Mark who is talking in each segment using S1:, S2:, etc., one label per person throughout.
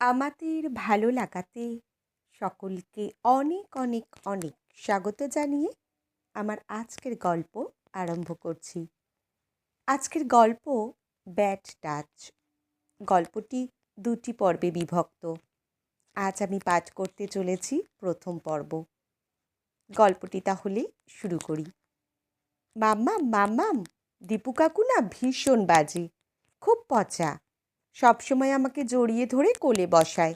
S1: আমাদের ভালো লাগাতে সকলকে অনেক অনেক অনেক স্বাগত জানিয়ে আমার আজকের গল্প আরম্ভ করছি। আজকের গল্প ব্যাড টাচ। গল্পটি দুটি পর্বে বিভক্ত। আজ আমি পাঠ করতে চলেছি প্রথম পর্ব। গল্পটি তাহলে শুরু করি। মাম্মাম মাম্মাম, দীপু কাকু না ভীষণ বাজে, খুব পচা। সবসময় আমাকে জড়িয়ে ধরে কোলে বসায়,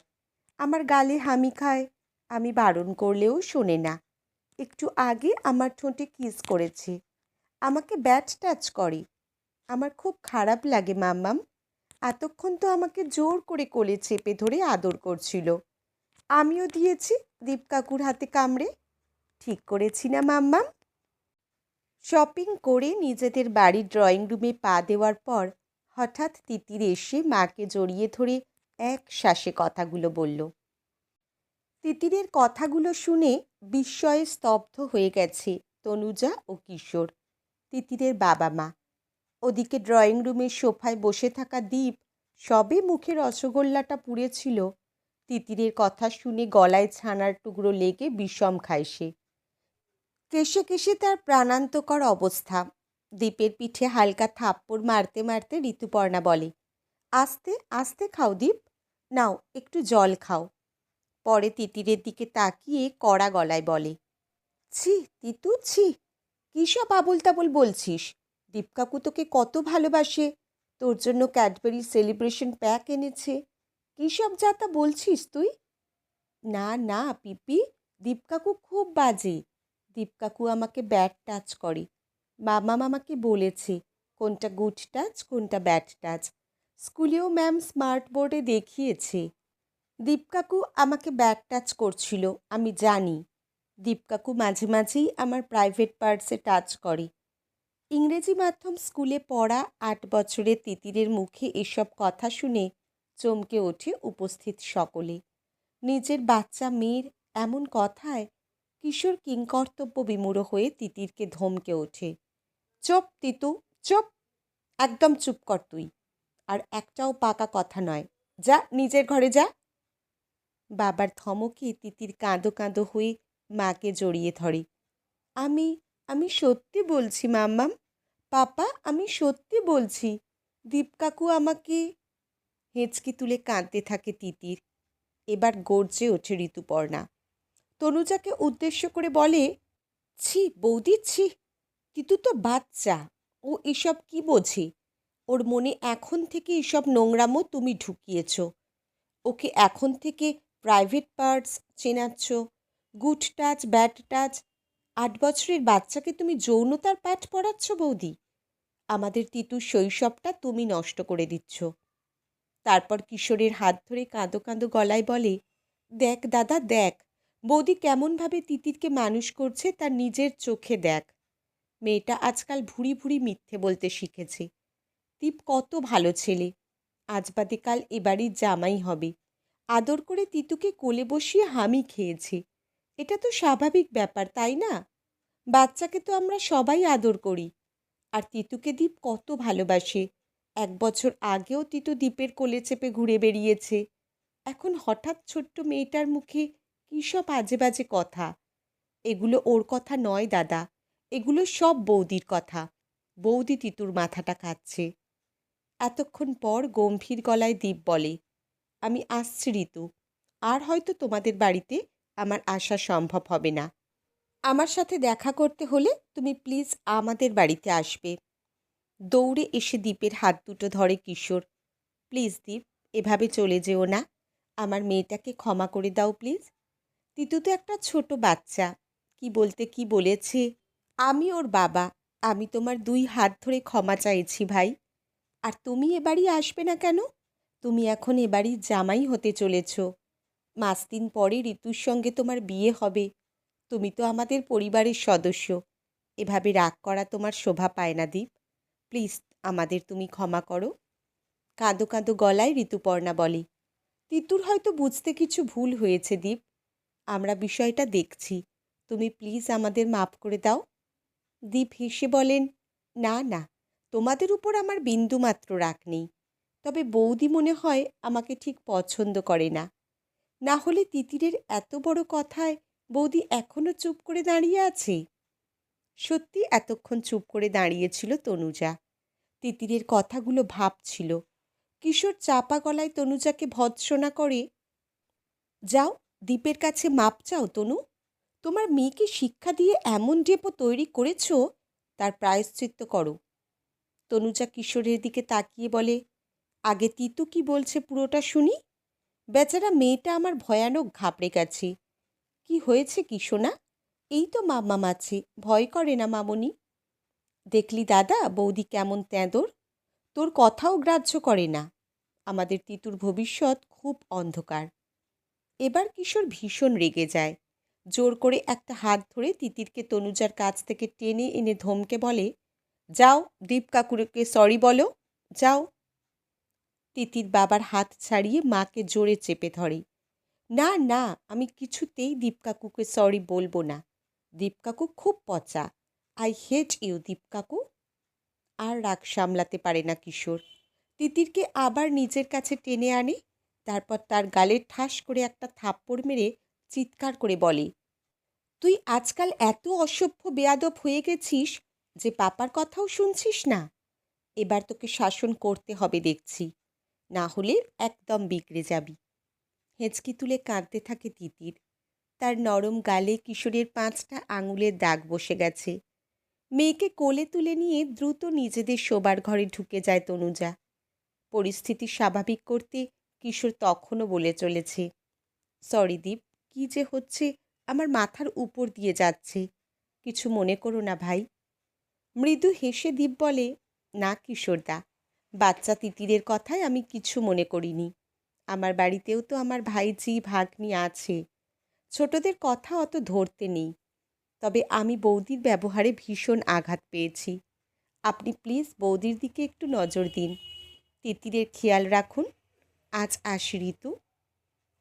S1: আমার গালে হামি খায়, আমি বারণ করলেও শোনে না। একটু আগে আমার ঠোঁটে কিস করেছে, আমাকে ব্যাট টাচ করে। আমার খুব খারাপ লাগে মাম্মাম। এতক্ষণ তো আমাকে জোর করে কোলে চেপে ধরে আদর করছিল। আমিও দিয়েছি দীপ কাকুর হাতে কামড়ে। ঠিক করেছি না মাম্মাম? শপিং করে নিজেদের বাড়ির ড্রয়িং রুমে পা দেওয়ার পর হঠাৎ তিতির এসে মাকে জড়িয়ে ধরে এক শ্বাসে কথাগুলো বলল। তিতিরের কথাগুলো শুনে বিস্ময়ে স্তব্ধ হয়ে গেছে তনুজা ও কিশোর, তিতিরের বাবা মা। ওদিকে ড্রয়িং রুমের সোফায় বসে থাকা দীপ সবে মুখে রসগোল্লাটা পুড়েছিল, তিতিরের কথা শুনে গলায় ছানার টুকরো লেগে বিষম খায় সে। কেশে কেশে তার প্রাণান্তকর অবস্থা। দীপের পিঠে হালকা থাপ্পড় মারতে মারতে ঋতুপর্ণা বলে, আস্তে আস্তে খাও দীপ, নাও একটু জল খাও। পরে তিতিরের দিকে তাকিয়ে কড়া গলায় বলে, ছি তিতু ছি, কী সব আবোল তাবোল বলছিস? দীপকাকু তোকে কত ভালোবাসে, তোর জন্য ক্যাডবেরি সেলিব্রেশন প্যাক এনেছে। কী সব যা তা বলছিস তুই? না না পিপি, দীপকাকু খুব বাজে। দীপকাকু আমাকে ব্যাড টাচ করে। মামা মামাকে বলেছে কোনটা গুড টাচ কোনটা ব্যাড টাচ। স্কুলেও ম্যাম স্মার্ট বোর্ডে দেখিয়েছে। দীপকাকু আমাকে ব্যাড টাচ করছিল, আমি জানি। দীপকাকু মাঝে মাঝেই আমার প্রাইভেট পার্টসে টাচ করে। ইংরেজি মাধ্যম স্কুলে পড়া ৮ বছরের তিতিরের মুখে এসব কথা শুনে চমকে ওঠে উপস্থিত সকলে। নিজের বাচ্চা মেয়ের এমন কথায় কিশোর কিংকর্তব্য বিমূঢ় হয়ে তিতিরকে ধমকে ওঠে, চুপ তিতু চুপ, একদম চুপ কর তুই। আর একটাও পাকা কথা নয়, যা নিজের ঘরে যা। বাবার ধমকে তিতির কাঁদো কাঁদো হয়ে মাকে জড়িয়ে ধরে। আমি আমি সত্যি বলছি মাম্মাম, পাপা আমি সত্যি বলছি, দীপকাকু আমাকে। হেঁচকি তুলে কাঁদতে থাকে তিতির। এবার গর্জে ওঠে ঋতুপর্ণা। তনুজাকে উদ্দেশ্য করে বলে, ছি বৌদি ছি, তিতু তো বাচ্চা, ও এসব কি বোঝে? ওর মনে এখন থেকে এসব নোংরামো তুমি ঢুকিয়েছ। ওকে এখন থেকে প্রাইভেট পার্টস চেনাচ্ছ, গুড টাচ ব্যাড টাচ। ৮ বছরের বাচ্চাকে তুমি যৌনতার পাঠ পড়াচ্ছ বৌদি। আমাদের তিতুর শৈশবটা তুমি নষ্ট করে দিচ্ছ। তারপর কিশোরের হাত ধরে কাঁদো কাঁদো গলায় বলে, দেখ দাদা দেখ, বৌদি কেমনভাবে তিতিরকে মানুষ করছে তার নিজের চোখে দেখ। মেয়েটা আজকাল ভুরি ভুরি মিথ্যে বলতে শিখেছে। দীপ কত ভালো ছেলে, আজ বাদে কাল এ বাড়ির জামাই হবে। আদর করে তিতুকে কোলে বসিয়ে হামি খেয়েছে। এটা তো স্বাভাবিক ব্যাপার, তাই না? বাচ্চাকে তো আমরা সবাই আদর করি। আর তিতুকে দীপ কত ভালোবাসে। ১ বছর আগেও তিতু দীপের কোলে চেপে ঘুরে বেরিয়েছে। এখন হঠাৎ ছোট্ট মেয়েটার মুখে কী সব আজে বাজে কথা। এগুলো ওর কথা নয় দাদা, এগুলো সব বৌদির কথা। বৌদি তিতুর মাথাটা খাচ্ছে। এতক্ষণ পর গম্ভীর গলায় দীপ বলে, আমি আসছি ঋতু, আর হয়তো তোমাদের বাড়িতে আমার আসা সম্ভব হবে না। আমার সাথে দেখা করতে হলে তুমি প্লিজ আমাদের বাড়িতে আসবে। দৌড়ে এসে দীপের হাত দুটো ধরে কিশোর। প্লিজ দীপ, এভাবে চলে যেও না, আমার মেয়েটাকে ক্ষমা করে দাও প্লিজ। তিতু তো একটা ছোট বাচ্চা, কি বলতে কি বলেছে। আমি ওর বাবা, আমি তোমার ২ হাত ধরে ক্ষমা চাইছি ভাই। আর তুমি এ বাড়ি আসবে না কেন? তুমি এখন এ বাড়ির জামাই হতে চলেছ। মাস দিন পরে ঋতুর সঙ্গে তোমার বিয়ে হবে। তুমি তো আমাদের পরিবারের সদস্য। এভাবে রাগ করা তোমার শোভা পায় না দীপ। প্লিজ আমাদের তুমি ক্ষমা করো। কাঁদো কাঁদো গলায় ঋতুপর্ণা বলে, তিতুর হয়তো বুঝতে কিছু ভুল হয়েছে দীপ, আমরা বিষয়টা দেখছি। তুমি প্লিজ আমাদের মাফ করে দাও। দীপ হেসে বলেন, না না, তোমাদের উপর আমার বিন্দুমাত্র রাগ নেই। তবে বৌদি মনে হয় আমাকে ঠিক পছন্দ করে না। না হলে তিতিরের এত বড় কথায় বৌদি এখনো চুপ করে দাঁড়িয়ে আছে। সত্যি এতক্ষণ চুপ করে দাঁড়িয়েছিল তনুজা। তিতিরের কথাগুলো ভাবছিল। কিশোর চাপা গলায় তনুজাকে ভর্ৎসনা করে, যাও দীপের কাছে মাপ চাও তনু। তোমার মেয়েকে শিক্ষা দিয়ে এমন ডেপো তৈরি করেছ, তার প্রায়শ্চিত্ত করো। তনুজা কিশোরের দিকে তাকিয়ে বলে, আগে তিতু কি বলছে পুরোটা শুনি। বেচারা মেয়েটা আমার ভয়ানক ঘাবড়ে গেছে। কি হয়েছে কি সোনা? এই তো মাম্মা মাছে, ভয় করে না মামনি? দেখলি দাদা বৌদি কেমন তেঁদর, তোর কথাও গ্রাহ্য করে না। আমাদের তিতুর ভবিষ্যৎ খুব অন্ধকার। এবার কিশোর ভীষণ রেগে যায়। জোর করে একটা হাত ধরে তিতিরকে তনুজার কাছ থেকে টেনে এনে ধমকে বলে, যাও দীপ কাকুরকে সরি বলো, যাও। তিতির বাবার হাত ছাড়িয়ে মাকে জোরে চেপে ধরে। না না, আমি কিছুতেই দীপ কাকুকে সরি বলবো না। দীপ কাকু খুব পচা। আই হেট ইউ দীপ কাকু। আর রাগ সামলাতে পারে না কিশোর। তিতিরকে আবার নিজের কাছে টেনে আনে। তারপর তার গালে ঠাস করে একটা থাপ্পড় মেরে চিৎকার করে বলে, তুই আজকাল এত অসভ্য বেয়াদব হয়ে গেছিস যে পাপার কথাও শুনছিস না। এবার তোকে শাসন করতে হবে দেখছি, না হলে একদম বিগড়ে যাবি। হেঁচকি তুলে কাঁদতে থাকে তিতির। তার নরম গালে কিশোরের 5টা আঙুলের দাগ বসে গেছে। মেয়েকে কোলে তুলে নিয়ে দ্রুত নিজেদের শোবার ঘরে ঢুকে যায় তনুজা। পরিস্থিতি স্বাভাবিক করতে কিশোর তখনও বলে চলেছে, সরি দীপ, কি যে হচ্ছে আমার মাথার উপর দিয়ে যাচ্ছে, কিছু মনে করো না ভাই। মৃদু হেসে দীপ বলে, না কিশোরদা, বাচ্চা তিতিরের কথায় আমি কিছু মনে করিনি। আমার বাড়িতেও তো আমার ভাইঝি ভাগ্নি আছে, ছোটদের কথা অত ধরতে নেই। তবে আমি বৌদির ব্যবহারে ভীষণ আঘাত পেয়েছি। আপনি প্লিজ বৌদির দিকে একটু নজর দিন, তিতিরের খেয়াল রাখুন। আজ আসি ঋতু।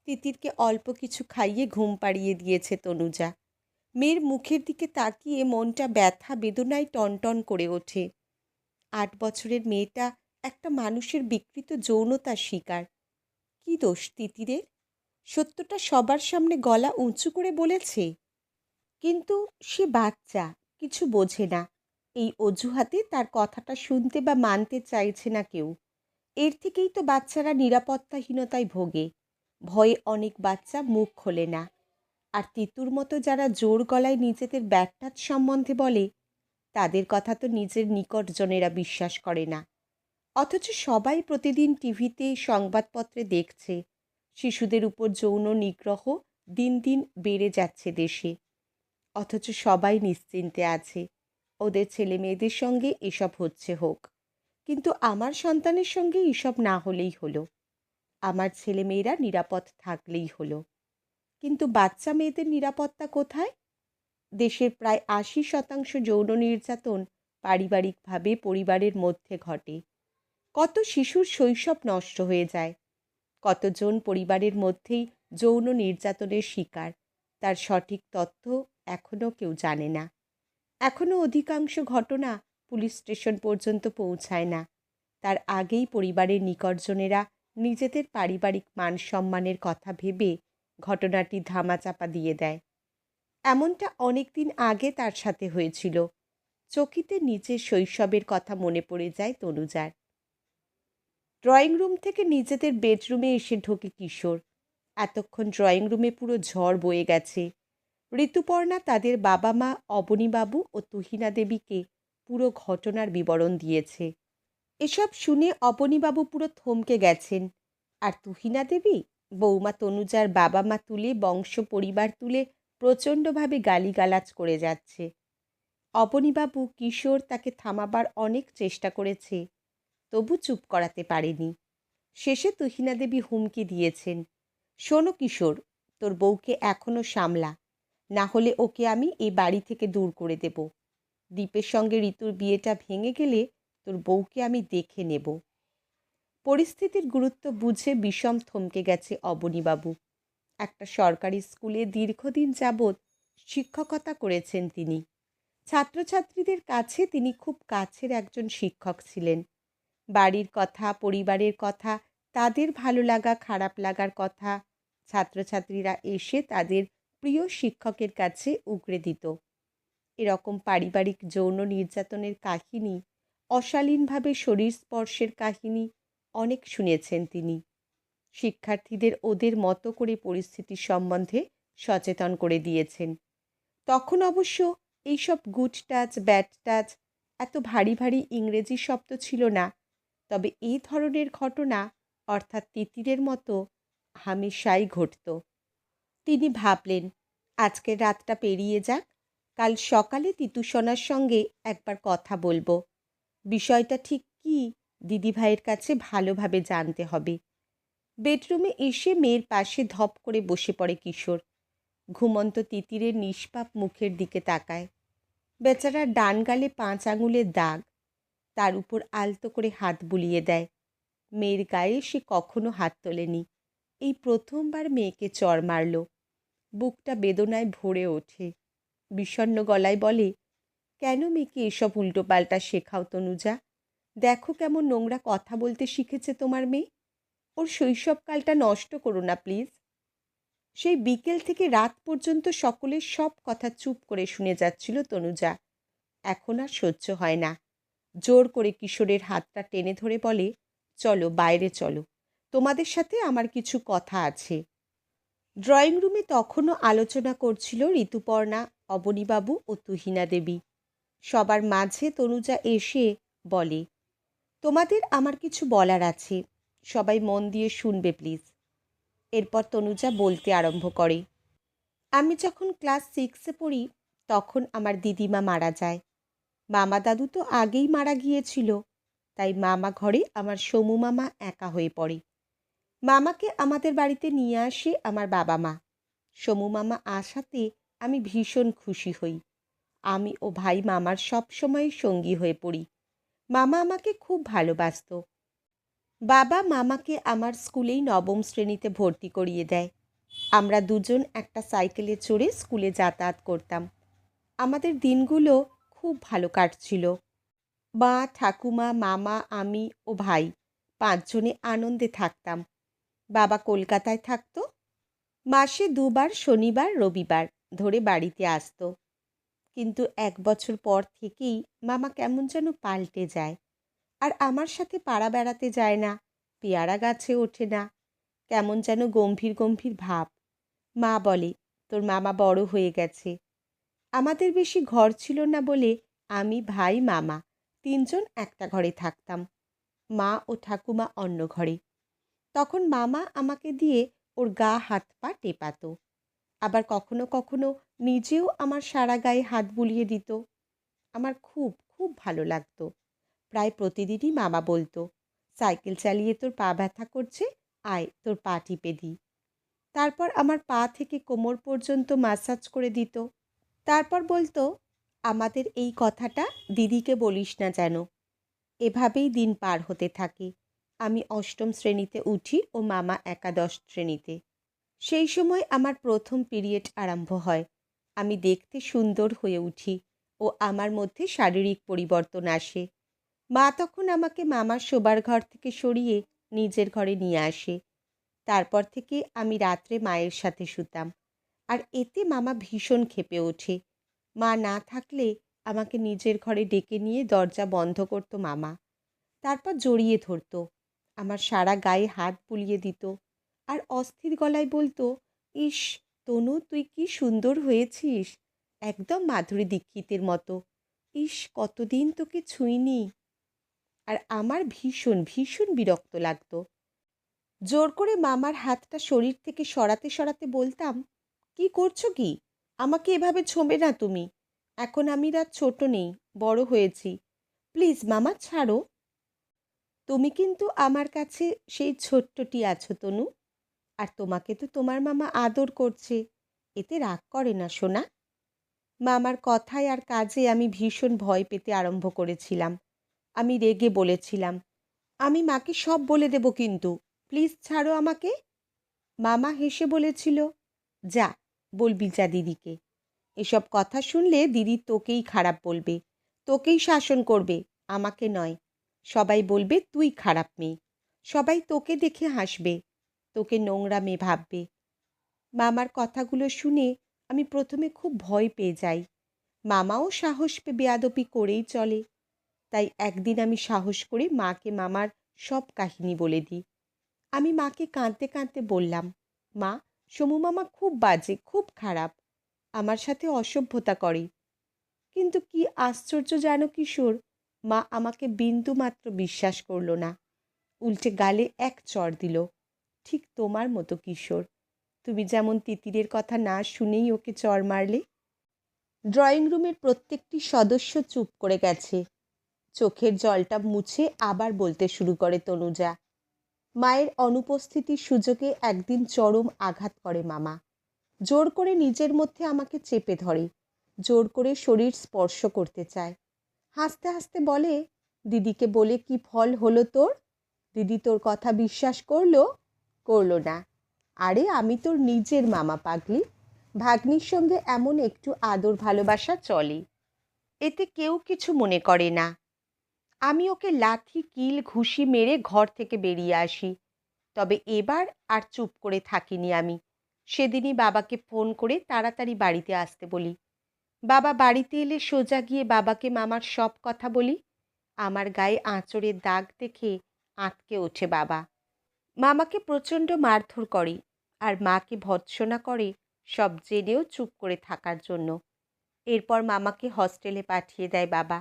S1: তিতিরকে অল্প কিছু খাইয়ে ঘুম পাড়িয়ে দিয়েছে তনুজা। মেয়ের মুখের দিকে তাকিয়ে মনটা ব্যথা বেদনায় টনটন করে ওঠে। 8 বছরের মেয়েটা একটা মানুষের বিকৃত যৌনতার শিকার। কি দোষ তিতিরের? সত্যটা সবার সামনে গলা উঁচু করে বলেছে। কিন্তু সে বাচ্চা, কিছু বোঝে না। এই অজুহাতে তার কথাটা শুনতে বা মানতে চাইছে না কেউ। এর থেকেই তো বাচ্চারা নিরাপত্তাহীনতায় ভোগে। ভয়ে অনেক বাচ্চা মুখ খোলে না। আর তিতুর মতো যারা জোর গলায় নিজেদের ব্যাটটাচ সম্বন্ধে বলে, তাদের কথা তো নিজের নিকটজনেরা বিশ্বাস করে না। অথচ সবাই প্রতিদিন টিভিতে সংবাদপত্রে দেখছে শিশুদের উপর যৌন নিগ্রহ দিন দিন বেড়ে যাচ্ছে দেশে। অথচ সবাই নিশ্চিন্তে আছে, ওদের ছেলে মেয়েদের সঙ্গে এসব হচ্ছে হোক, কিন্তু আমার সন্তানের সঙ্গে এসব না হলেই হলো। আমার ছেলে মেয়েরা নিরাপদ থাকলেই হলো। কিন্তু বাচ্চা মেয়েদের নিরাপত্তা কোথায়? দেশের প্রায় 80% যৌন নির্যাতন পারিবারিকভাবে পরিবারের মধ্যে ঘটে। কত শিশুর শৈশব নষ্ট হয়ে যায়। কতজন পরিবারের মধ্যেই যৌন নির্যাতনের শিকার, তার সঠিক তথ্য এখনও কেউ জানে না। এখনও অধিকাংশ ঘটনা পুলিশ স্টেশন পর্যন্ত পৌঁছায় না। তার আগেই পরিবারের নিকটজনেরা নিজেদের পারিবারিক মান সম্মানের কথা ভেবে ঘটনাটি ধামাচাপা দিয়ে দেয়। এমনটা অনেক দিন আগে তার সাথে হয়েছিল। চকিতে নিজের শৈশবের কথা মনে পড়ে যায় তনুজার। ড্রয়িং রুম থেকে নিজেদের বেডরুমে এসে ঢোকে কিশোর। এতক্ষণ ড্রয়িং রুমে পুরো ঝড় বয়ে গেছে। ঋতুপর্ণা তাদের বাবা মা অবনীবাবু ও তুহিনা দেবীকে পুরো ঘটনার বিবরণ দিয়েছে। এসব শুনে অবনীবাবু পুরো থমকে গেছেন। আর তুহিনা দেবী, বৌমা তনুজার বাবা মা তুলে বংশ পরিবার তুলে প্রচণ্ডভাবে গালিগালাজ করে যাচ্ছে। অবনীবাবু কিশোর তাকে থামাবার অনেক চেষ্টা করেছে, তবু চুপ করাতে পারেনি। শেষে তুহিনা দেবী হুমকি দিয়েছেন, শোনো কিশোর, তোর বউকে এখনো সামলা, না হলে ওকে আমি এই বাড়ি থেকে দূর করে দেব। দীপের সঙ্গে ঋতুর বিয়েটা ভেঙে গেলে তোর বউকে আমি দেখে নেব। পরিস্থিতির গুরুত্ব বুঝে বিষম থমকে গেছে অবনীবাবু। একটা সরকারি স্কুলে দীর্ঘদিন যাবৎ শিক্ষকতা করেছেন তিনি। ছাত্রছাত্রীদের কাছে তিনি খুব কাছের একজন শিক্ষক ছিলেন। বাড়ির কথা, পরিবারের কথা, তাদের ভালো লাগা খারাপ লাগার কথা ছাত্রছাত্রীরা এসে তাদের প্রিয় শিক্ষকের কাছে উগরে দিত। এরকম পারিবারিক যৌন নির্যাতনের কাহিনী, অশালীনভাবে শরীর স্পর্শের কাহিনী অনেক শুনেছেন তিনি। শিক্ষার্থীদের ওদের মতো করে পরিস্থিতির সম্বন্ধে সচেতন করে দিয়েছেন। তখন অবশ্য এইসব গুড টাচ, ব্যাড টাচ, এত ভারী ভারী ইংরেজি শব্দ ছিল না। তবে এই ধরনের ঘটনা অর্থাৎ তিতিরের মতো হামেশাই ঘটত। তিনি ভাবলেন, আজকের রাতটা পেরিয়ে যাক, কাল সকালে তিতুসোনার সঙ্গে একবার কথা বলবো। বিষয়টা ঠিক কী দিদিভাইয়ের কাছে ভালোভাবে জানতে হবে। বেডরুমে এসে মেয়ের পাশে ধপ করে বসে পড়ে কিশোর। ঘুমন্ত তিতিরের নিষ্পাপ মুখের দিকে তাকায়। বেচারার ডান গালে 5 আঙুলের দাগ। তার উপর আলতো করে হাত বুলিয়ে দেয়। মেয়ের গায়ে সে কখনো হাত তোলেনি। এই প্রথমবার মেয়েকে চড় মারল। বুকটা বেদনায় ভরে ওঠে। বিষণ্ণ গলায় বলে, কেন মেয়েকে এসব উল্টোপাল্টা শেখাও তনুজা? দেখো কেমন নোংরা কথা বলতে শিখেছে তোমার মেয়ে। ওর শৈশবকালটা নষ্ট করো না প্লিজ। সেই বিকেল থেকে রাত পর্যন্ত সকলের সব কথা চুপ করে শুনে যাচ্ছিল তনুজা। এখন আর সহ্য হয় না। জোর করে কিশোরের হাতটা টেনে ধরে বলে, চলো বাইরে চলো, তোমাদের সাথে আমার কিছু কথা আছে। ড্রয়িং রুমে তখনও আলোচনা করছিল ঋতুপর্ণা, অবনীবাবু ও তুহিনা দেবী। সবার মাঝে তনুজা এসে বলে, তোমাদের আমার কিছু বলার আছে, সবাই মন দিয়ে শুনবে প্লিজ। এরপর তনুজা বলতে আরম্ভ করে, আমি যখন ক্লাস 6-এ পড়ি তখন আমার দিদিমা মারা যায়। মামা দাদু তো আগেই মারা গিয়েছিল, তাই মামা ঘরে আমার সমু মামা একা হয়ে পড়ে। মামাকে আমাদের বাড়িতে নিয়ে আসে আমার বাবা মা। সমু মামা আসাতে আমি ভীষণ খুশি হই। আমি ও ভাই মামার সব সময় সঙ্গী হয়ে পড়ি। মামা আমাকে খুব ভালোবাসত। বাবা মামাকে আমার স্কুলেই 9ম শ্রেণীতে ভর্তি করিয়ে দেয়। আমরা দুজন একটা সাইকেলে চড়ে স্কুলে যাতায়াত করতাম। আমাদের দিনগুলো খুব ভালো কাটছিল। মা, ঠাকুমা, মামা, আমি ও ভাই 5 জনে আনন্দে থাকতাম। বাবা কলকাতায় থাকতো। মাসে 2 বার শনিবার রবিবার ধরে বাড়িতে আসতো। কিন্তু 1 বছর পর থেকেই মামা কেমন যেন পাল্টে যায়। আর আমার সাথে পাড়া বেড়াতে যায় না, পেয়ারা গাছে ওঠে না, কেমন যেন গম্ভীর গম্ভীর ভাব। মা বলে, তোর মামা বড় হয়ে গেছে। আমাদের বেশি ঘর ছিল না বলে আমি, ভাই, মামা 3 জন একটা ঘরে থাকতাম। মা ও ঠাকুমা অন্য ঘরে। তখন মামা আমাকে দিয়ে ওর গা হাত পা টেপাতো। আবার কখনো কখনো নিজেও আমার সারা গায়ে হাত বুলিয়ে দিত। আমার খুব খুব ভালো লাগতো। প্রায় প্রতিদিনই মামা বলতো, সাইকেল চালিয়ে তোর পা ব্যথা করছে, আয় তোর পা টিপে দিই। তারপর আমার পা থেকে কোমর পর্যন্ত ম্যাসাজ করে দিত। তারপর বলতো, আমাদের এই কথাটা দিদিকে বলিস না যেন। এভাবেই দিন পার হতে থাকে। আমি 8ম শ্রেণীতে উঠি ও মামা একাদশ শ্রেণীতে। সেই সময় আমার প্রথম পিরিয়ড আরম্ভ হয়। আমি দেখতে সুন্দর হয়ে উঠি ও আমার মধ্যে শারীরিক পরিবর্তন আসে। মা তখন আমাকে মামার শোবার ঘর থেকে সরিয়ে নিজের ঘরে নিয়ে আসে। তারপর থেকে আমি রাত্রে মায়ের সাথে শুতাম। আর এতে মামা ভীষণ ক্ষেপে ওঠে। মা না থাকলে আমাকে নিজের ঘরে ডেকে নিয়ে দরজা বন্ধ করত মামা। তারপর জড়িয়ে ধরত, আমার সারা গায়ে হাত বুলিয়ে দিত আর অস্থির গলায় বলতো, ইস তনু, তুই কি সুন্দর হয়েছিস, একদম মাধুরী দীক্ষিতের মতো। ইস কতদিন তোকে ছুঁইনি। আর আমার ভীষণ ভীষণ বিরক্ত লাগতো। জোর করে মামার হাতটা শরীর থেকে সরাতে সরাতে বলতাম, কি করছো কি? আমাকে এভাবে ছোঁবে না তুমি। এখন আমি আর ছোট নেই, বড় হয়েছি। প্লিজ মামা ছাড়ো। তুমি কিন্তু আমার কাছে সেই ছোট্টটি আছো তনু। আর তোমাকে তো তোমার মামা আদর করছে, এতে রাগ করে না সোনা। মামার কথায় আর কাজে আমি ভীষণ ভয় পেতে আরম্ভ করেছিলাম। আমি রেগে বলেছিলাম, আমি মাকে সব বলে দেব কিন্তু, প্লিজ ছাড়ো আমাকে। মামা হেসে বলেছিল, যা বলবি যা দিদিকে। এসব কথা শুনলে দিদি তোকেই খারাপ বলবে, তোকেই শাসন করবে, আমাকে নয়। সবাই বলবে তুই খারাপ মেয়ে, সবাই তোকে দেখে হাসবে, তোকে নোংরা মেয়ে ভাববে। মামার কথাগুলো শুনে আমি প্রথমে খুব ভয় পেয়ে যাই। মামাও সাহস পেয়ে বেয়াদবি করেই চলে। তাই একদিন আমি সাহস করে মাকে মামার সব কাহিনী বলে দিই। আমি মাকে কাঁদতে কাঁদতে বললাম, মা, সমু মামা খুব বাজে, খুব খারাপ, আমার সাথে অসভ্যতা করে। কিন্তু কি আশ্চর্য জানো কিশোর, মা আমাকে বিন্দুমাত্র বিশ্বাস করল না। উল্টে গালে এক চড় দিল। ঠিক তোমার মতো কিশোর, তুমি যেমন তিতিরের কথা না শুনেই ওকে চড় মারলে। ড্রয়িং রুমের প্রত্যেকটি সদস্য চুপ করে গেছে। চোখের জলটা মুছে আবার বলতে শুরু করে তনুজা, মায়ের অনুপস্থিতির সুযোগে একদিন চরম আঘাত করে মামা। জোর করে নিজের মধ্যে আমাকে চেপে ধরে, জোর করে শরীর স্পর্শ করতে চায়। হাসতে হাসতে বলে, দিদিকে বলে কি ফল হলো তোর? দিদি তোর কথা বিশ্বাস করলো? করলো না। আরে আমি তোর নিজের মামা পাগলি, ভাগ্নির সঙ্গে এমন একটু আদর ভালোবাসা চলে, এতে কেউ কিছু মনে করে না। আমি ওকে লাথি কিল ঘুষি মেরে ঘর থেকে বেরিয়ে আসি। তবে এবার আর চুপ করে থাকিনি আমি। সেদিনই বাবাকে ফোন করে তাড়াতাড়ি বাড়িতে আসতে বলি। বাবা বাড়িতে এলে সোজা গিয়ে বাবাকে মামার সব কথা বলি। আমার গায়ে আঁচড়ের দাগ দেখে আঁতকে ওঠে বাবা। মামাকে প্রচণ্ড মারধর করে আর মাকে ভর্ৎসনা করে সব জেনেও চুপ করে থাকার জন্য। এরপর মামাকে হস্টেলে পাঠিয়ে দেয় বাবা।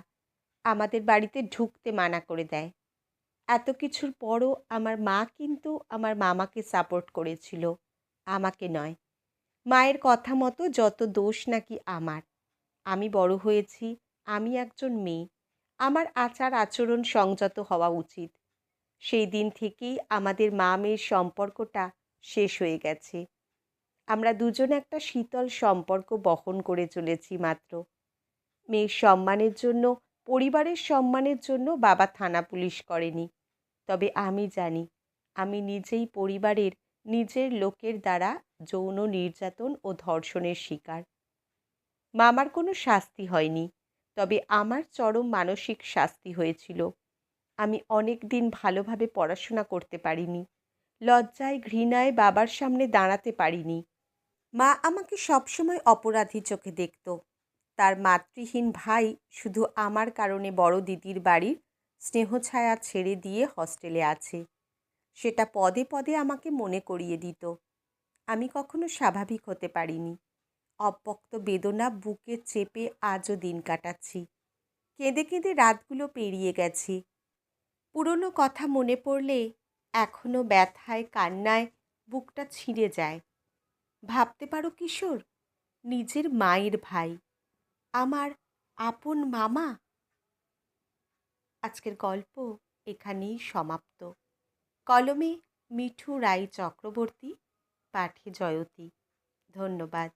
S1: আমাদের বাড়িতে ঢুকতে মানা করে দেয়। এত কিছুর পরও আমার মা কিন্তু আমার মামাকে সাপোর্ট করেছিল, আমাকে নয়। মায়ের কথা মতো যত দোষ নাকি আমার। আমি বড় হয়েছি, আমি একজন মেয়ে, আমার আচার আচরণ সংযত হওয়া উচিত। সেই দিন থেকেই আমাদের মা মেয়ের সম্পর্কটা শেষ হয়ে গেছে। আমরা দুজন একটা শীতল সম্পর্ক বহন করে চলেছি মাত্র। মেয়ের সম্মানের জন্য, পরিবারের সম্মানের জন্য বাবা থানা পুলিশ করেনি। তবে আমি জানি, আমি নিজেই পরিবারের নিজের লোকের দ্বারা যৌন নির্যাতন ও ধর্ষণের শিকার। মামার কোনো শাস্তি হয়নি, তবে আমার চরম মানসিক শাস্তি হয়েছিল। আমি অনেক দিন ভালোভাবে পড়াশোনা করতে পারিনি। লজ্জায় ঘৃণায় বাবার সামনে দাঁড়াতে পারিনি। মা আমাকে সবসময় অপরাধী চোখে দেখত। তার মাতৃহীন ভাই শুধু আমার কারণে বড় দিদির বাড়ির স্নেহছায়া ছেড়ে দিয়ে হস্টেলে আছে, সেটা পদে পদে আমাকে মনে করিয়ে দিত। আমি কখনো স্বাভাবিক হতে পারিনি। অব্যক্ত বেদনা বুকে চেপে আজও দিন কাটাচ্ছি। কেঁদে কেঁদে রাতগুলো পেরিয়ে গেছি। পুরনো কথা মনে পড়লে এখনো ব্যথায় কান্নায় বুকটা ছিঁড়ে যায়। ভাবতে পারো কিশোর, নিজের মায়ের ভাই, আমার আপন মামা। আজকের গল্প এখানেই সমাপ্ত। কলমে মিঠু রায় চক্রবর্তী, পাঠে জয়তী। ধন্যবাদ।